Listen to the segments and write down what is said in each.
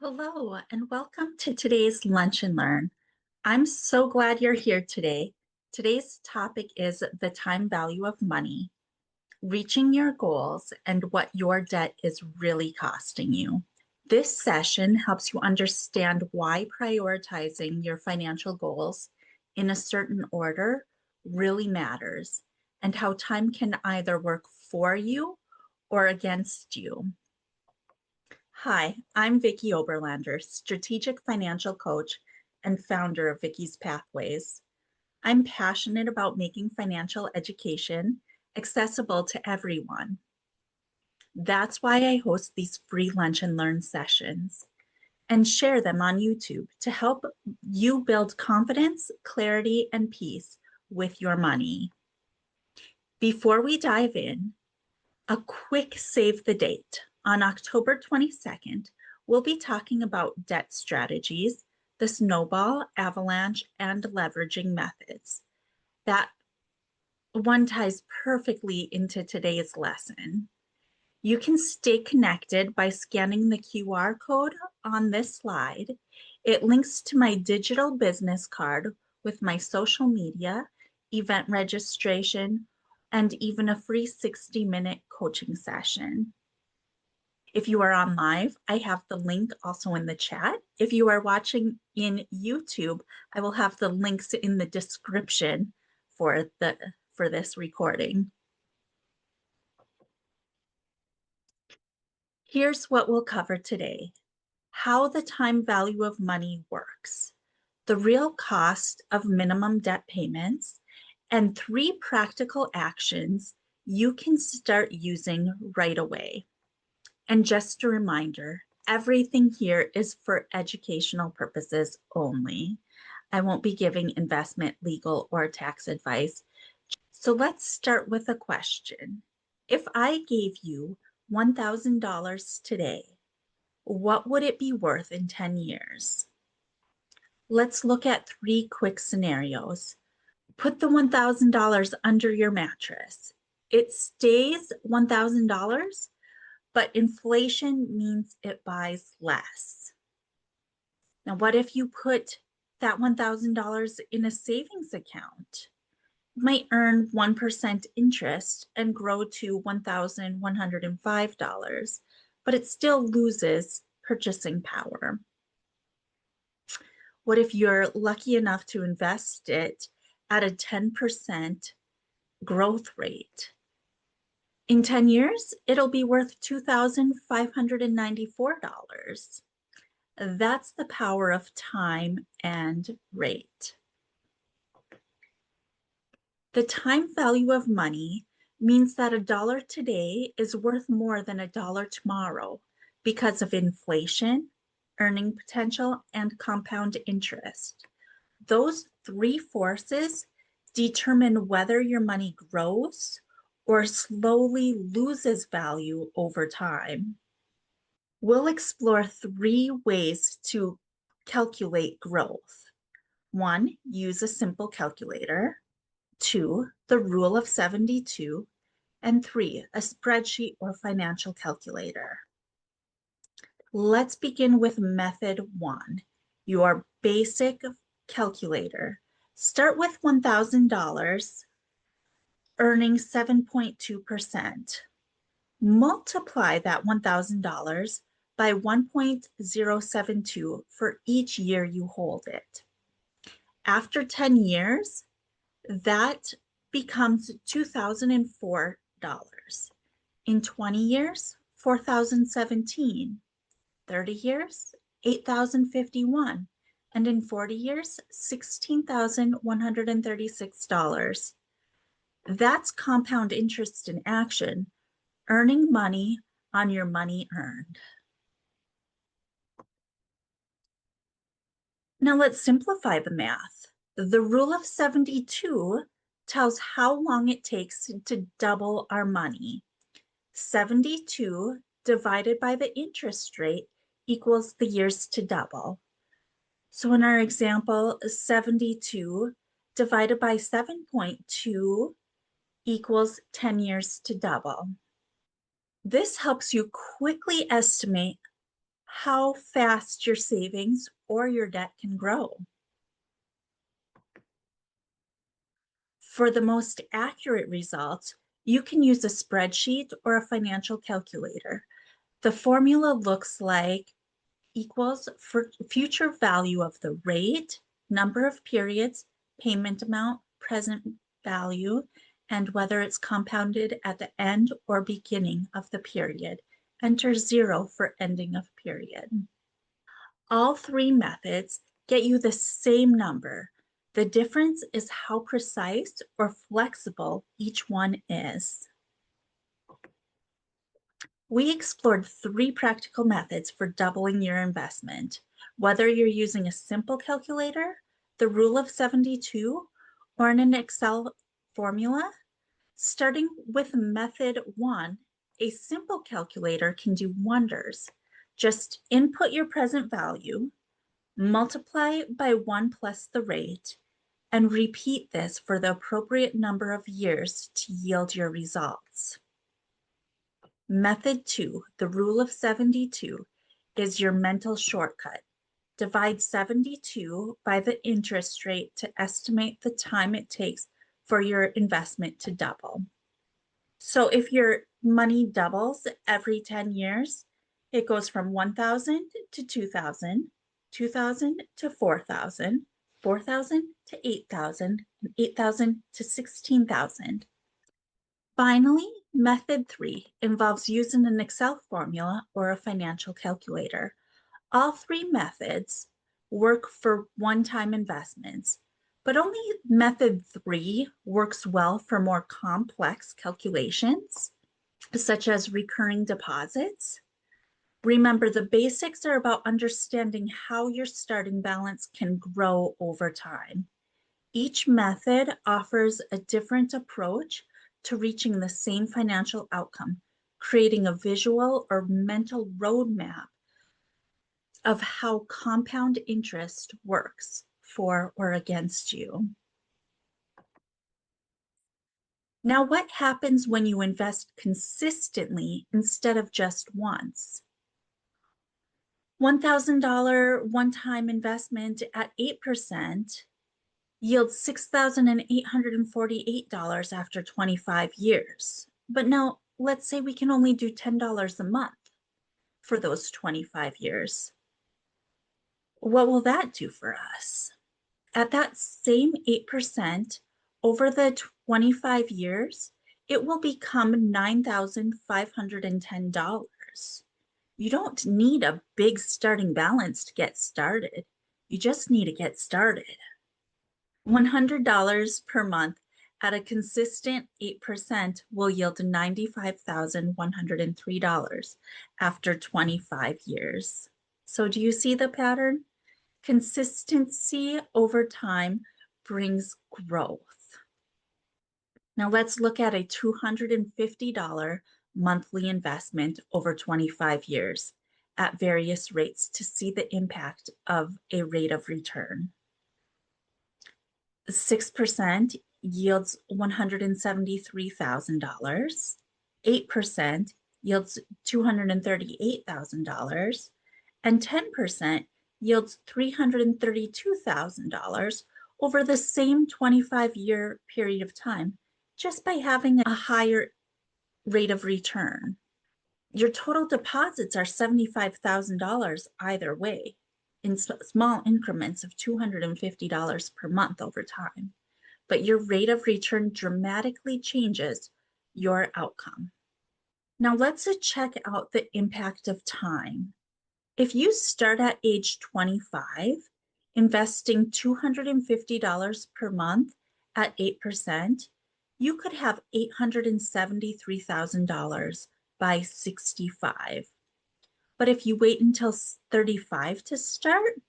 Hello, and welcome to today's Lunch and Learn. I'm so glad you're here today. Today's topic is the time value of money, reaching your goals, and what your debt is really costing you. This session helps you understand why prioritizing your financial goals in a certain order really matters, and how time can either work for you or against you. Hi, I'm Vicky Oberlander, strategic financial coach and founder of Vicky's Pathways. I'm passionate about making financial education accessible to everyone. That's why I host these free lunch and learn sessions and share them on YouTube to help you build confidence, clarity, and peace with your money. Before we dive in, a quick save the date. On October 22nd, we'll be talking about debt strategies, the snowball, avalanche, and leveraging methods. That one ties perfectly into today's lesson. You can stay connected by scanning the QR code on this slide. It links to my digital business card with my social media, event registration, and even a free 60-minute coaching session. If you are on live, I have the link also in the chat. If you are watching in YouTube, I will have the links in the description for this recording. Here's what we'll cover today: how the time value of money works, the real cost of minimum debt payments, and 3 practical actions you can start using right away. And just a reminder, everything here is for educational purposes only. I won't be giving investment, legal, or tax advice. So let's start with a question. If I gave you $1,000 today, what would it be worth in 10 years? Let's look at 3 quick scenarios. Put the $1,000 under your mattress. It stays $1,000, but inflation means it buys less. Now, what if you put that $1,000 in a savings account? It might earn 1% interest and grow to $1,105, but it still loses purchasing power. What if you're lucky enough to invest it at a 10% growth rate? In 10 years, it'll be worth $2,594. That's the power of time and rate. The time value of money means that a dollar today is worth more than a dollar tomorrow because of inflation, earning potential, and compound interest. Those 3 forces determine whether your money grows or slowly loses value over time. We'll explore 3 ways to calculate growth. 1, use a simple calculator. 2, the rule of 72. And 3, a spreadsheet or financial calculator. Let's begin with method 1, your basic calculator. Start with $1,000, earning 7.2%. Multiply that $1,000 by 1.072 for each year you hold it. After 10 years, that becomes $2,004. In 20 years, $4,017. 30 years, $8,051. And in 40 years, $16,136. That's compound interest in action, earning money on your money earned. Now let's simplify the math. The rule of 72 tells how long it takes to double our money. 72 divided by the interest rate equals the years to double. So in our example, 72 divided by 7.2 equals 10 years to double. This helps you quickly estimate how fast your savings or your debt can grow. For the most accurate results, you can use a spreadsheet or a financial calculator. The formula looks like equals for future value of the rate, number of periods, payment amount, present value, and whether it's compounded at the end or beginning of the period. Enter 0 for ending of period. All three methods get you the same number. The difference is how precise or flexible each one is. We explored 3 practical methods for doubling your investment, whether you're using a simple calculator, the rule of 72, or in an Excel formula. Starting with method 1, a simple calculator can do wonders. Just input your present value, multiply by 1 plus the rate, and repeat this for the appropriate number of years to yield your results. Method 2, the rule of 72, is your mental shortcut. Divide 72 by the interest rate to estimate the time it takes for your investment to double. So if your money doubles every 10 years, it goes from 1,000 to 2,000, 2,000 to 4,000, 4,000 to 8,000, and 8,000 to 16,000. Finally, method 3 involves using an Excel formula or a financial calculator. All 3 methods work for one-time investments, but only method 3 works well for more complex calculations, such as recurring deposits. Remember, the basics are about understanding how your starting balance can grow over time. Each method offers a different approach to reaching the same financial outcome, creating a visual or mental roadmap of how compound interest works for or against you. Now, what happens when you invest consistently instead of just once? $1,000 one-time investment at 8% yields $6,848 after 25 years. But now, let's say we can only do $10 a month for those 25 years. What will that do for us? At that same 8% over the 25 years, it will become $9,510. You don't need a big starting balance to get started. You just need to get started. $100 per month at a consistent 8% will yield $95,103 after 25 years. So do you see the pattern? Consistency over time brings growth. Now let's look at a $250 monthly investment over 25 years at various rates to see the impact of a rate of return. 6% yields $173,000. 8% yields $238,000. And 10% yields $332,000 over the same 25-year period of time, just by having a higher rate of return. Your total deposits are $75,000 either way, in small increments of $250 per month over time. But your rate of return dramatically changes your outcome. Now let's check out the impact of time. If you start at age 25, investing $250 per month at 8%, you could have $873,000 by 65. But if you wait until 35 to start,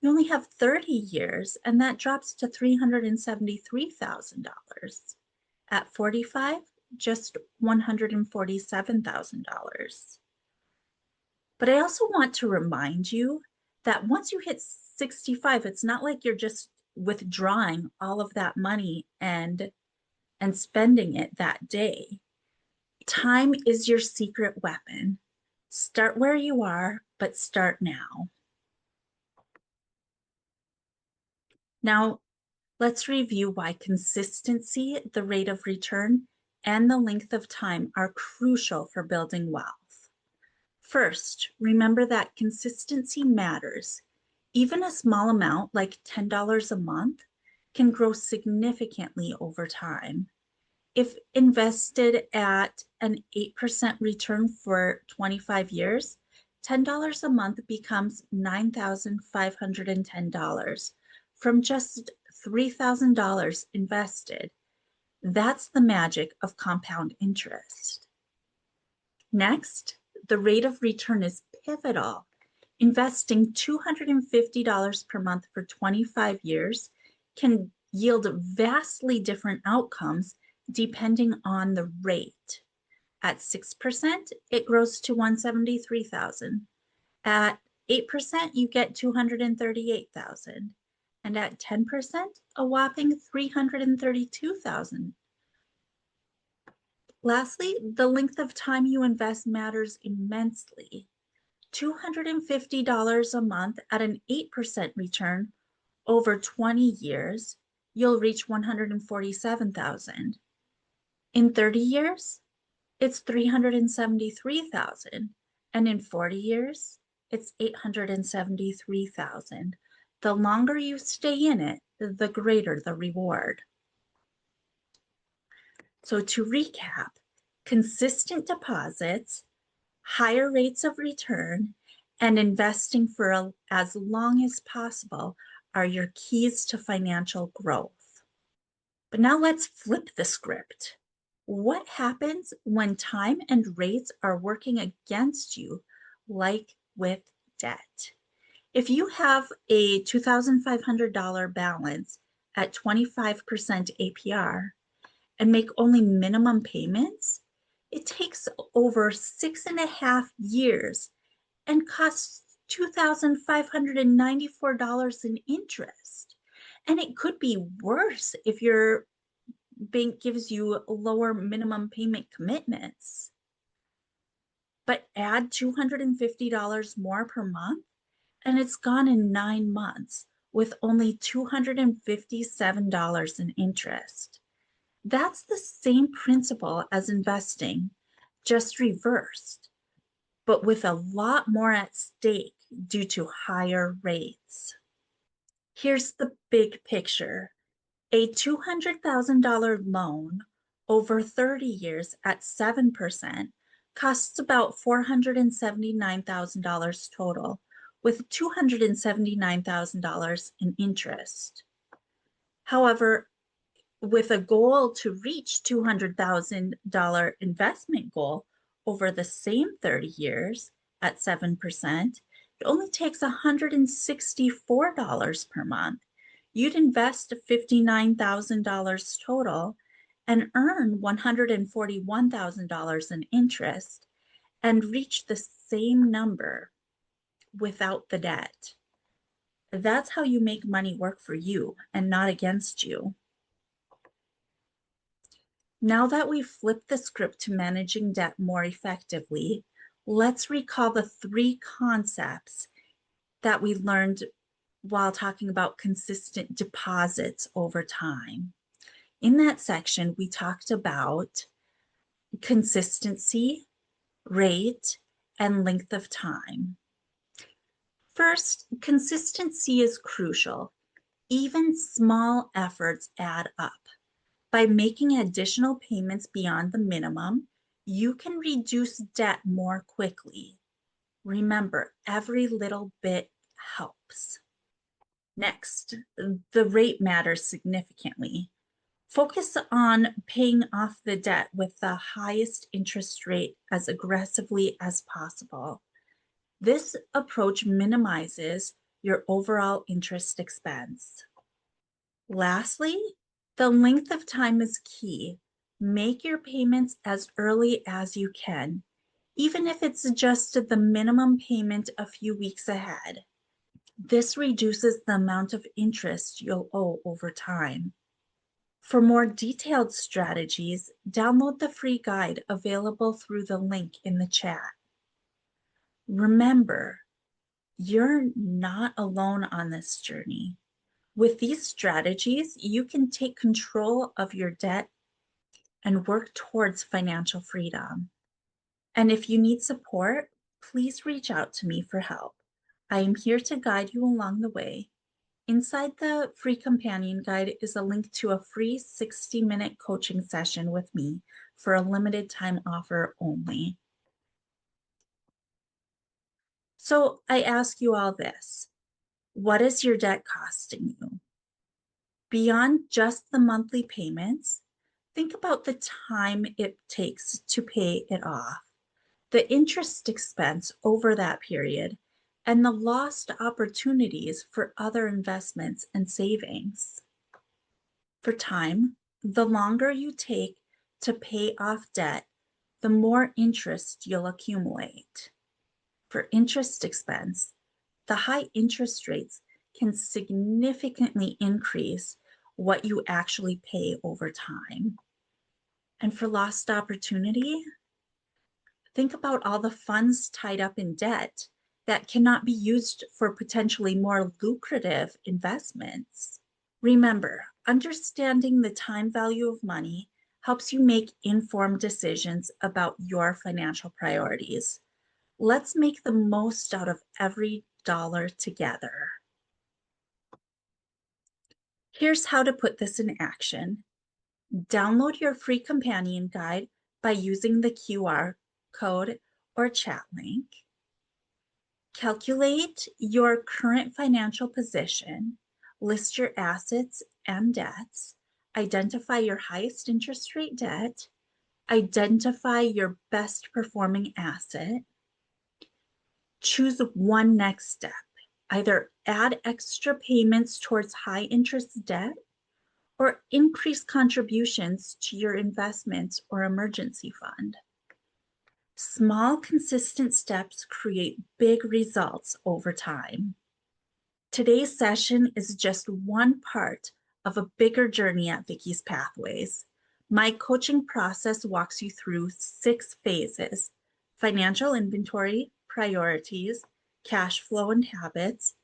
you only have 30 years, and that drops to $373,000. At 45, just $147,000. But I also want to remind you that once you hit 65, it's not like you're just withdrawing all of that money and spending it that day. Time is your secret weapon. Start where you are, but start now. Now, let's review why consistency, the rate of return, and the length of time are crucial for building wealth. First, remember that consistency matters. Even a small amount, like $10 a month, can grow significantly over time. If invested at an 8% return for 25 years, $10 a month becomes $9,510 from just $3,000 invested. That's the magic of compound interest. Next, the rate of return is pivotal. Investing $250 per month for 25 years can yield vastly different outcomes depending on the rate. At 6%, it grows to $173,000. At 8%, you get $238,000. And at 10%, a whopping $332,000. Lastly, the length of time you invest matters immensely. $250 a month at an 8% return over 20 years, you'll reach $147,000. In 30 years, it's $373,000. And in 40 years, it's $873,000. The longer you stay in it, the greater the reward. So to recap, consistent deposits, higher rates of return, and investing for as long as possible are your keys to financial growth. But now let's flip the script. What happens when time and rates are working against you, like with debt? If you have a $2,500 balance at 25% APR and make only minimum payments, it takes over 6.5 years and costs $2,594 in interest. And it could be worse if your bank gives you lower minimum payment commitments. But add $250 more per month, and it's gone in 9 months with only $257 in interest. That's the same principle as investing, just reversed, but with a lot more at stake due to higher rates. Here's the big picture. A $200,000 loan over 30 years at 7% costs about $479,000 total, with $279,000 in interest. However, with a goal to reach $200,000 investment goal over the same 30 years at 7%, it only takes $164 per month. You'd invest $59,000 total and earn $141,000 in interest and reach the same number without the debt. That's how you make money work for you and not against you. Now that we've flipped the script to managing debt more effectively, let's recall the 3 concepts that we learned while talking about consistent deposits over time. In that section, we talked about consistency, rate, and length of time. First, consistency is crucial. Even small efforts add up. By making additional payments beyond the minimum, you can reduce debt more quickly. Remember, every little bit helps. Next, the rate matters significantly. Focus on paying off the debt with the highest interest rate as aggressively as possible. This approach minimizes your overall interest expense. Lastly, the length of time is key. Make your payments as early as you can, even if it's just the minimum payment a few weeks ahead. This reduces the amount of interest you'll owe over time. For more detailed strategies, download the free guide available through the link in the chat. Remember, You're not alone on this journey. With these strategies, you can take control of your debt and work towards financial freedom. And if you need support, please reach out to me for help. I am here to guide you along the way. Inside the free companion guide is a link to a free 60-minute coaching session with me for a limited time offer only. So I ask you all this. What is your debt costing you? Beyond just the monthly payments, think about the time it takes to pay it off, the interest expense over that period, and the lost opportunities for other investments and savings. For time, the longer you take to pay off debt, the more interest you'll accumulate. For interest expense, the high interest rates can significantly increase what you actually pay over time. And for lost opportunity, think about all the funds tied up in debt that cannot be used for potentially more lucrative investments. Remember, understanding the time value of money helps you make informed decisions about your financial priorities. Let's make the most out of every dollar together. Here's how to put this in action. Download your free companion guide by using the QR code or chat link. Calculate your current financial position, list your assets and debts, identify your highest interest rate debt, identify your best performing asset, choose one next step. Either add extra payments towards high interest debt or increase contributions to your investments or emergency fund. Small, consistent steps create big results over time. Today's session is just one part of a bigger journey at Vicky's Pathways. My coaching process walks you through 6 phases: financial inventory, priorities, cash flow and habits,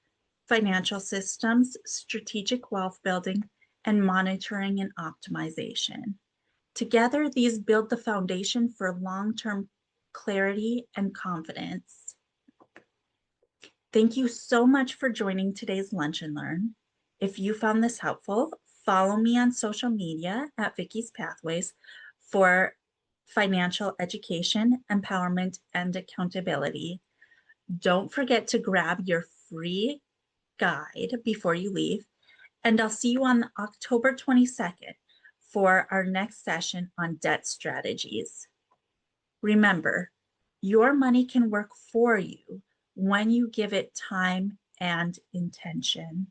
financial systems, strategic wealth building, and monitoring and optimization. Together, these build the foundation for long-term clarity and confidence. Thank you so much for joining today's Lunch and Learn. If you found this helpful, follow me on social media at Vicky's Pathways for financial education, empowerment, and accountability. Don't forget to grab your free guide before you leave, and I'll see you on October 22nd for our next session on debt strategies. Remember, your money can work for you when you give it time and intention.